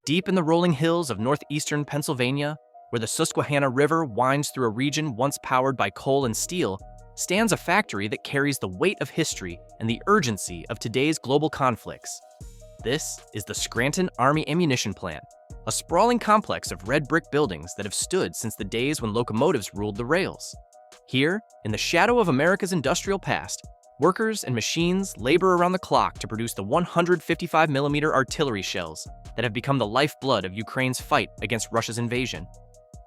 Deep in the rolling hills of northeastern Pennsylvania, where the Susquehanna River winds through a region once powered by coal and steel, stands a factory that carries the weight of history and the urgency of today's global conflicts. This is the Scranton Army Ammunition Plant, a sprawling complex of red brick buildings that have stood since the days when locomotives ruled the rails. Here, in the shadow of America's industrial past, workers and machines labor around the clock to produce the 155mm artillery shells that have become the lifeblood of Ukraine's fight against Russia's invasion.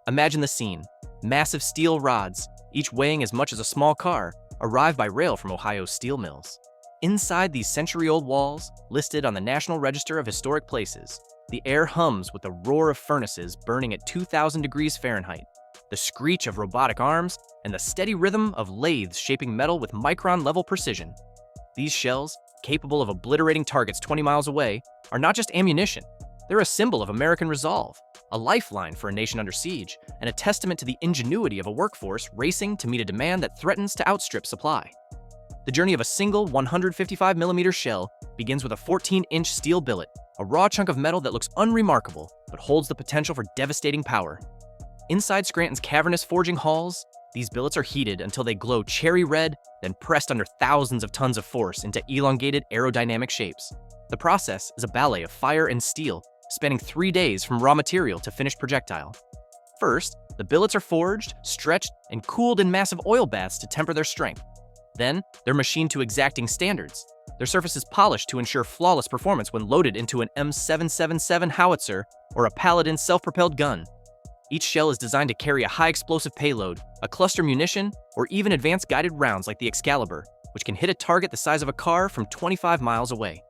Imagine the scene. Massive steel rods, each weighing as much as a small car, arrive by rail from Ohio's steel mills. Inside these century-old walls, listed on the National Register of Historic Places, the air hums with the roar of furnaces burning at 2,000 degrees Fahrenheit, the screech of robotic arms, and the steady rhythm of lathes shaping metal with micron-level precision. These shells, capable of obliterating targets 20 miles away, are not just ammunition. They're a symbol of American resolve, a lifeline for a nation under siege, and a testament to the ingenuity of a workforce racing to meet a demand that threatens to outstrip supply. The journey of a single 155mm shell begins with a 14-inch steel billet, a raw chunk of metal that looks unremarkable but holds the potential for devastating power. Inside Scranton's cavernous forging halls, these billets are heated until they glow cherry red, then pressed under thousands of tons of force into elongated aerodynamic shapes. The process is a ballet of fire and steel, spanning 3 days from raw material to finished projectile. First, the billets are forged, stretched, and cooled in massive oil baths to temper their strength. Then, they're machined to exacting standards. Their surface is polished to ensure flawless performance when loaded into an M777 howitzer or a Paladin self-propelled gun. Each shell is designed to carry a high-explosive payload, a cluster munition, or even advanced guided rounds like the Excalibur, which can hit a target the size of a car from 25 miles away.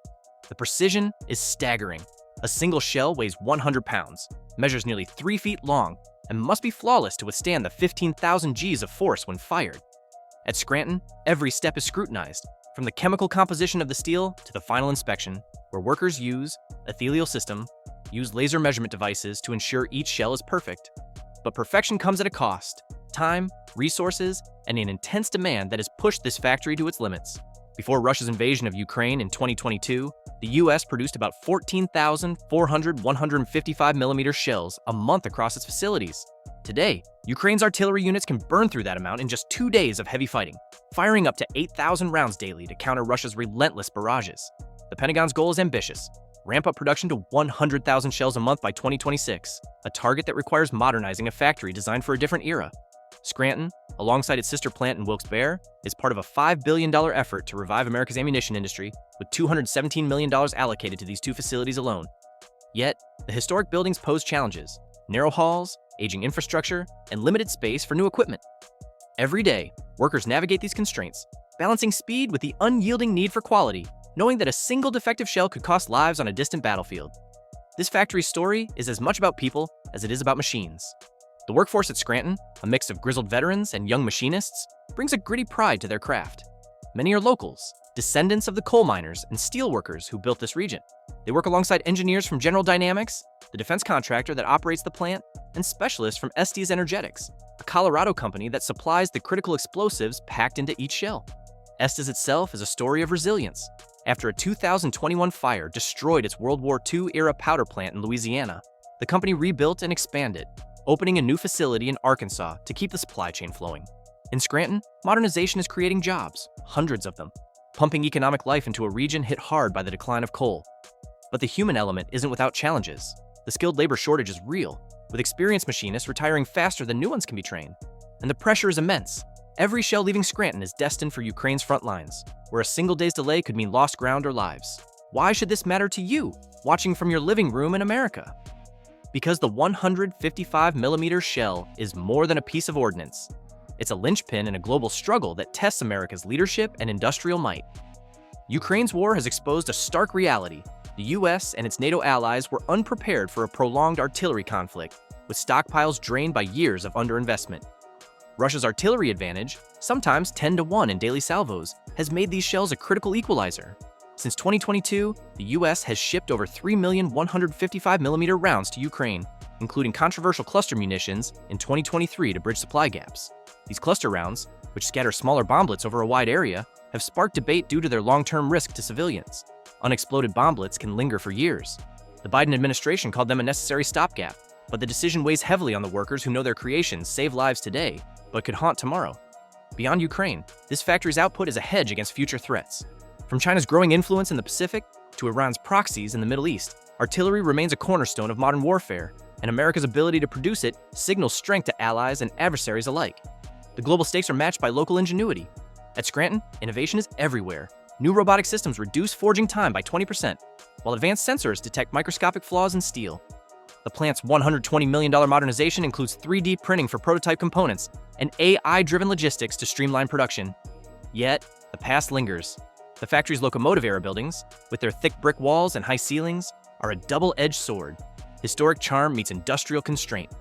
The precision is staggering. A single shell weighs 100 pounds, measures nearly 3 feet long, and must be flawless to withstand the 15,000 Gs of force when fired. At Scranton, every step is scrutinized, from the chemical composition of the steel to the final inspection, where workers use laser measurement devices to ensure each shell is perfect. But perfection comes at a cost: time, resources, and an intense demand that has pushed this factory to its limits. Before Russia's invasion of Ukraine in 2022, the US produced about 14,400 155mm shells a month across its facilities. Today, Ukraine's artillery units can burn through that amount in just 2 days of heavy fighting, firing up to 8,000 rounds daily to counter Russia's relentless barrages. The Pentagon's goal is ambitious: ramp up production to 100,000 shells a month by 2026, a target that requires modernizing a factory designed for a different era. Scranton, alongside its sister plant in Wilkes-Barre, is part of a $5 billion effort to revive America's ammunition industry, with $217 million allocated to these 2 facilities alone. Yet, the historic buildings pose challenges: narrow halls, aging infrastructure, and limited space for new equipment. Every day, workers navigate these constraints, balancing speed with the unyielding need for quality, knowing that a single defective shell could cost lives on a distant battlefield. This factory's story is as much about people as it is about machines. The workforce at Scranton, a mix of grizzled veterans and young machinists, brings a gritty pride to their craft. Many are locals, descendants of the coal miners and steel workers who built this region. They work alongside engineers from General Dynamics, the defense contractor that operates the plant, and specialists from Estes Energetics, a Colorado company that supplies the critical explosives packed into each shell. Estes itself is a story of resilience. After a 2021 fire destroyed its World War II-era powder plant in Louisiana, the company rebuilt and expanded, opening a new facility in Arkansas to keep the supply chain flowing. In Scranton, modernization is creating jobs, hundreds of them, pumping economic life into a region hit hard by the decline of coal. But the human element isn't without challenges. The skilled labor shortage is real, with experienced machinists retiring faster than new ones can be trained. And the pressure is immense. Every shell leaving Scranton is destined for Ukraine's front lines, where a single day's delay could mean lost ground or lives. Why should this matter to you, watching from your living room in America? Because the 155mm shell is more than a piece of ordnance. It's a linchpin in a global struggle that tests America's leadership and industrial might. Ukraine's war has exposed a stark reality. The US and its NATO allies were unprepared for a prolonged artillery conflict, with stockpiles drained by years of underinvestment. Russia's artillery advantage, sometimes 10-to-1 in daily salvos, has made these shells a critical equalizer. Since 2022, the US has shipped over 3 million 155mm rounds to Ukraine, including controversial cluster munitions in 2023 to bridge supply gaps. These cluster rounds, which scatter smaller bomblets over a wide area, have sparked debate due to their long-term risk to civilians. Unexploded bomblets can linger for years. The Biden administration called them a necessary stopgap, but the decision weighs heavily on the workers who know their creations save lives today, but could haunt tomorrow. Beyond Ukraine, this factory's output is a hedge against future threats. From China's growing influence in the Pacific to Iran's proxies in the Middle East, artillery remains a cornerstone of modern warfare, and America's ability to produce it signals strength to allies and adversaries alike. The global stakes are matched by local ingenuity. At Scranton, innovation is everywhere. New robotic systems reduce forging time by 20%, while advanced sensors detect microscopic flaws in steel. The plant's $120 million modernization includes 3D printing for prototype components and AI-driven logistics to streamline production. Yet, the past lingers. The factory's locomotive-era buildings, with their thick brick walls and high ceilings, are a double-edged sword. Historic charm meets industrial constraint.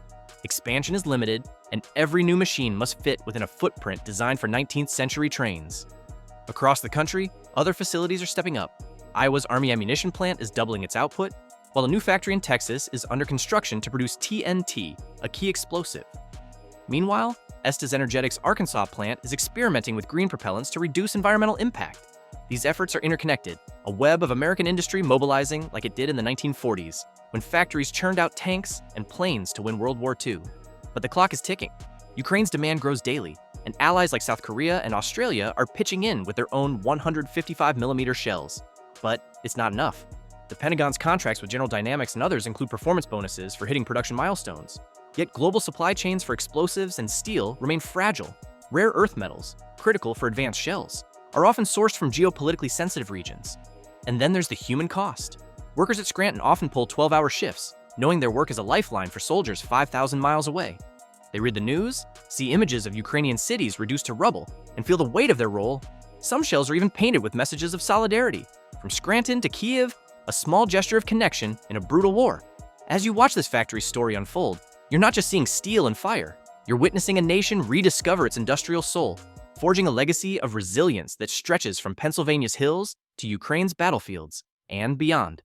Expansion is limited, and every new machine must fit within a footprint designed for 19th century trains. Across the country, other facilities are stepping up. Iowa's Army ammunition plant is doubling its output, while a new factory in Texas is under construction to produce TNT, a key explosive. Meanwhile, Estes Energetics' Arkansas plant is experimenting with green propellants to reduce environmental impact. These efforts are interconnected, a web of American industry mobilizing like it did in the 1940s, when factories churned out tanks and planes to win World War II. But the clock is ticking. Ukraine's demand grows daily, and allies like South Korea and Australia are pitching in with their own 155mm shells. But it's not enough. The Pentagon's contracts with General Dynamics and others include performance bonuses for hitting production milestones. Yet global supply chains for explosives and steel remain fragile. Rare earth metals, critical for advanced shells, are often sourced from geopolitically sensitive regions. And then there's the human cost. Workers at Scranton often pull 12-hour shifts, knowing their work is a lifeline for soldiers 5,000 miles away. They read the news, see images of Ukrainian cities reduced to rubble, and feel the weight of their role. Some shells are even painted with messages of solidarity. From Scranton to Kyiv, a small gesture of connection in a brutal war. As you watch this factory's story unfold, you're not just seeing steel and fire. You're witnessing a nation rediscover its industrial soul, forging a legacy of resilience that stretches from Pennsylvania's hills to Ukraine's battlefields and beyond.